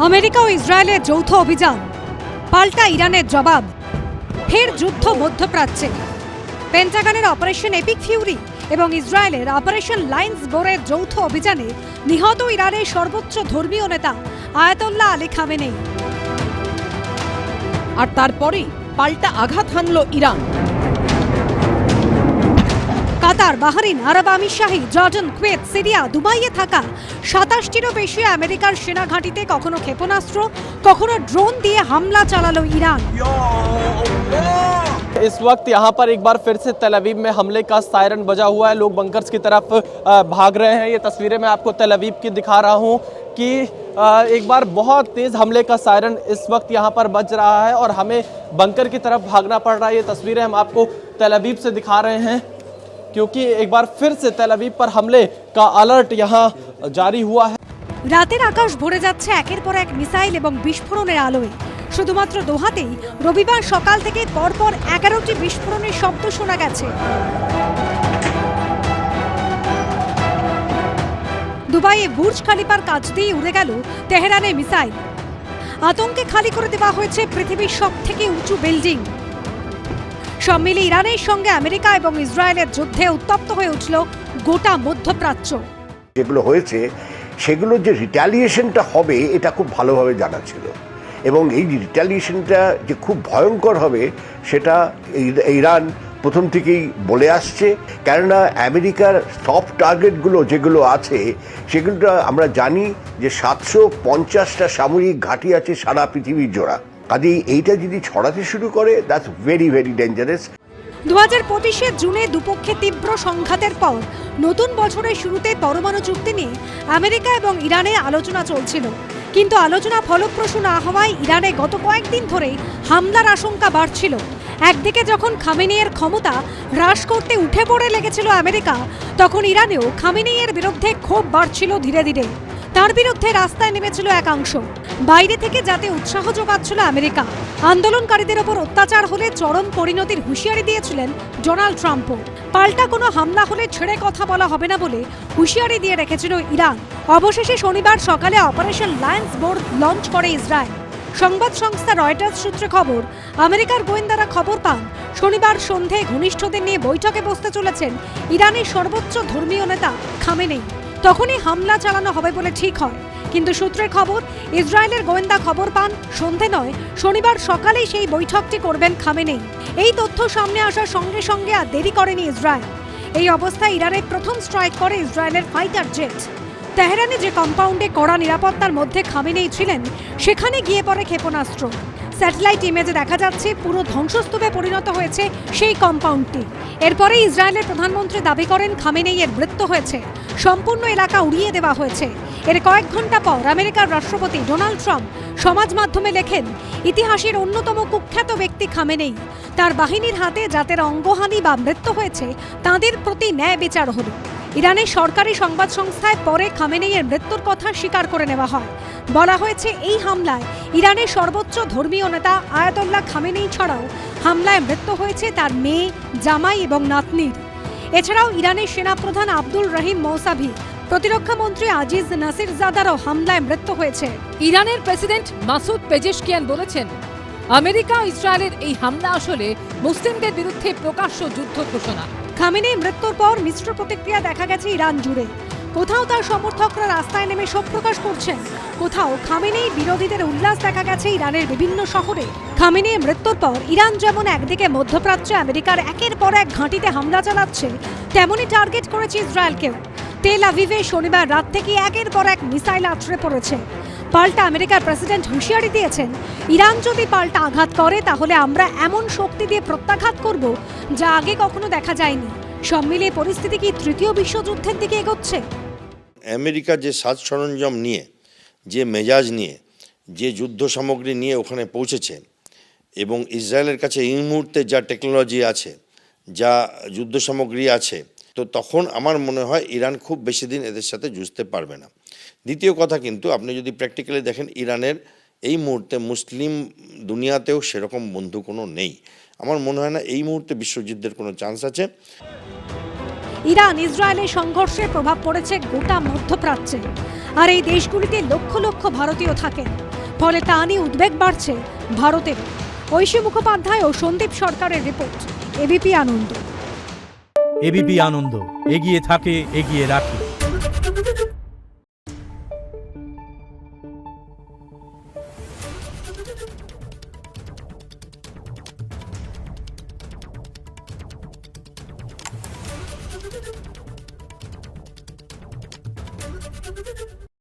America ও ইসরায়েলের যৌথ অভিযান, পাল্টা ইরানের জবাব, ফের যুদ্ধ মধ্যপ্রাচ্যে। পেন্টাগনের অপারেশন এপিক ফিউরি এবং ইসরায়েলের অপারেশন লায়ন্স বোরের যৌথ অভিযানে নিহত ইরানের সর্বোচ্চ ধর্মীয় নেতা আয়াতোল্লাহ আলী খামেনেই। আর তারপরেই পাল্টা আঘাত হানল ইরান। কাতার, বাহরিন, আরব আমিরশাহী, জর্ডান, কুয়েত, সিরিয়া, দুবাইয়ে থাকা 27টিরও বেশি আমেরিকার সেনা ঘাঁটিতে কখনো ক্ষেপণাস্ত্র, কখনো ড্রোন দিয়ে হামলা চালালো ইরান। इस वक्त यहाँ पर एक बार फिर से तेल अवीव में हमले का सायरन बजा हुआ है। लोग बंकर्स की तरफ भाग रहे हैं। ये तस्वीरें मैं आपको तेल अवीव की दिखा रहा हूँ कि एक बार बहुत तेज़ हमले का सायरन इस वक्त यहाँ पर बज रहा है और हमें बंकर की तरफ भागना पड़ रहा है। ये तस्वीरें हम आपको तेल अवीव से दिखा रहे हैं क्योंकि एक बार फिर से तेल अवीव पर हमले का अलर्ट यहाँ जारी हुआ है। রাতের আকাশ ভরে যাচ্ছে একের পর এক মিসাইল এবং বিস্ফোরণের আলোয়। শুধুমাত্র দোহাতেই রবিবার সকাল থেকে পরপর 11টি বিস্ফোরণের শব্দ শোনা গেছে। দুবাইয়ে বুর্জ খালিফার কাছ দিয়ে উড়ে গেল তেহরানের মিসাইল। আতঙ্কে খালি করে দেওয়া হয়েছে পৃথিবীর সবথেকে উঁচু বিল্ডিং। সব মিলে ইরানের সঙ্গে আমেরিকা এবং ইসরায়েলের যুদ্ধে উত্তপ্ত হয়ে উঠল গোটা মধ্যপ্রাচ্য। যেগুলো হয়েছে সেগুলোর যে রিটালিয়েশনটা হবে এটা খুব ভালোভাবে জানা ছিল এবং এই রিটালিয়েশনটা যে খুব ভয়ঙ্কর হবে সেটা ইরান প্রথম থেকেই বলে আসছে। কেননা আমেরিকার সফট টার্গেটগুলো যেগুলো আছে সেগুলো আমরা জানি যে 750টা সামরিক ঘাঁটি আছে সারা পৃথিবীর জোড়া। কাজেই এইটা যদি ছড়াতে শুরু করে দ্যাটস ভেরি ভেরি ডেঞ্জারাস। 2025 জুনে দুপক্ষে তীব্র সংঘাতের পর নতুন বছরের শুরুতে পরমাণু চুক্তি নিয়ে আমেরিকা এবং ইরানে আলোচনা চলছিল, কিন্তু আলোচনা ফলপ্রসূ না হওয়ায় ইরানে গত কয়েকদিন ধরে হামলার আশঙ্কা বাড়ছিল। একদিকে যখন খামেনেইয়ের ক্ষমতা হ্রাস করতে উঠে পড়ে লেগেছিল আমেরিকা, তখন ইরানেও খামেনেইয়ের বিরুদ্ধে ক্ষোভ বাড়ছিল ধীরে ধীরে। তার বিরুদ্ধে রাস্তায় নেমেছিল একাংশ। বাইরে থেকে যাতে উৎসাহ যোগাচ্ছিল আমেরিকা। আন্দোলনকারীদের ওপর অত্যাচার হলে চরম পরিণতির হুঁশিয়ারি দিয়েছিলেন ডোনাল্ড ট্রাম্পও। পাল্টা কোনো হামলা হলে ছেড়ে কথা বলা হবে না বলে হুঁশিয়ারি দিয়ে রেখেছিল ইরান। অবশেষে শনিবার সকালে অপারেশন লায়ন্স বোর লঞ্চ করে ইসরায়েল। সংবাদ সংস্থা রয়টার্স সূত্রে খবর, আমেরিকার গোয়েন্দারা খবর পান শনিবার সন্ধে ঘনিষ্ঠদের নিয়ে বৈঠকে বসতে চলেছেন ইরানের সর্বোচ্চ ধর্মীয় নেতা খামেনেই। তখনই হামলা চালানো হবে বলে ঠিক হয়, কিন্তু সূত্রের খবর ইসরায়েলের গোয়েন্দা খবর পান সন্ধে নয়, শনিবার সকালেই সেই বৈঠকটি করবেন খামেনেই। এই তথ্য সামনে আসার সঙ্গে সঙ্গে আর দেরি করেনি ইসরায়েল। এই অবস্থায় ইরানের প্রথম স্ট্রাইক করে ইসরায়েলের ফাইটার জেট। তেহরানে যে কম্পাউন্ডে কড়া নিরাপত্তার মধ্যে খামেনেই ছিলেন সেখানে গিয়ে পড়ে ক্ষেপণাস্ত্র। স্যাটেলাইট ইমেজে দেখা যাচ্ছে পুরো ধ্বংসস্তূপে পরিণত হয়েছে সেই কম্পাউন্ডটি। এরপরে ইসরায়েলের প্রধানমন্ত্রী দাবি করেন খামেনেইয়ের মৃত্যু হয়েছে, সম্পূর্ণ এলাকা উড়িয়ে দেওয়া হয়েছে। এর কয়েক ঘন্টা পর আমেরিকার রাষ্ট্রপতি ডোনাল্ড ট্রাম্প সমাজ মাধ্যমে লেখেন, ইতিহাসের অন্যতম কুখ্যাত ব্যক্তি খামেনেই, তার বাহিনীর হাতে যাদের অঙ্গহানি বা মৃত্যু হয়েছে তাদের প্রতি ন্যায় বিচার হলো। ইরানের সরকারি সংবাদ সংস্থায় পরে খামেনেইয়ের মৃত্যুর কথা স্বীকার করে নেওয়া হয়। বলা হয়েছে এই হামলায় ইরানের সর্বোচ্চ ধর্মীয় নেতা আয়াতোল্লাহ খামেনেই ছাড়াও হামলায় মৃত্যু হয়েছে তার মেয়ে, জামাই এবং নাতনির। এছাড়াও ইরানের সেনাপ্রধান আব্দুল রহিম মৌসাভি, প্রতিরক্ষা মন্ত্রী আজিজ নাসিরজাদারও হামলায় মৃত্যু হয়েছে। ইরানের প্রেসিডেন্ট মাসুদ পেজেশকিয়ান বলেছেন, আমেরিকা ও ইসরায়েলের এই হামলা আসলে মুসলিমদের বিরুদ্ধে প্রকাশ্য যুদ্ধ ঘোষণা। খামেনেই মৃত্যুর পর মিশ্র প্রতিক্রিয়া দেখা গেছে ইরান জুড়ে। কোথাও তার সমর্থকরা রাস্তায় নেমে শোক প্রকাশ করছেন, কোথাও খামেনেই বিরোধীদের উল্লাস দেখা গেছে ইরানের বিভিন্ন শহরে। খামেনেই মৃত্যুর পর ইরান যেমন একদিকে মধ্যপ্রাচ্যে আমেরিকার একের পর এক ঘাঁটিতে হামলা চালাচ্ছে, তেমনই টার্গেট করেছে ইসরায়েলকেও। তেল আভিভে শনিবার রাত থেকে একের পর এক মিসাইল আছড়ে পড়েছে। পাল্টা আমেরিকার প্রেসিডেন্ট হুঁশিয়ারি দিয়েছেন, ইরান যদি পাল্টা আঘাত করে তাহলে আমরা এমন শক্তি দিয়ে প্রত্যাঘাত করব যা আগে কখনো দেখা যায়নি। সব মিলিয়ে পরিস্থিতি কি তৃতীয় বিশ্বযুদ্ধের দিকে এগোচ্ছে? আমেরিকা যে সাজ সরঞ্জাম নিয়ে, যে মেজাজ নিয়ে, যে যুদ্ধ সামগ্রী নিয়ে ওখানে পৌঁছেছে এবং ইসরায়েলের কাছে এই মুহূর্তে যা টেকনোলজি আছে, যা যুদ্ধ সামগ্রী আছে, তো তখন আমার মনে হয় ইরান খুব বেশি দিন এদের সাথে যুঝতে পারবে না। দ্বিতীয় কথা, কিন্তু আপনি যদি প্র্যাকটিক্যালি দেখেন ইরানের এই মুহূর্তে মুসলিম দুনিয়াতেও সেরকম বন্ধু কোনো নেই। আমার মনে হয় না এই মুহূর্তে বিশ্বযুদ্ধের কোনো চান্স আছে। ইরান ইসরায়েলের সংঘর্ষের প্রভাব পড়েছে গোটা মধ্যপ্রাচ্যে, আর এই দেশগুলিতে লক্ষ লক্ষ ভারতীয় থাকেন। ফলে তা নিয়ে উদ্বেগ বাড়ছে ভারতের। ঐশী মুখোপাধ্যায় ও সন্দীপ সরকারের রিপোর্ট, এবিপি আনন্দ। এবিপি আনন্দ, এগিয়ে থাকে, এগিয়ে রাখে।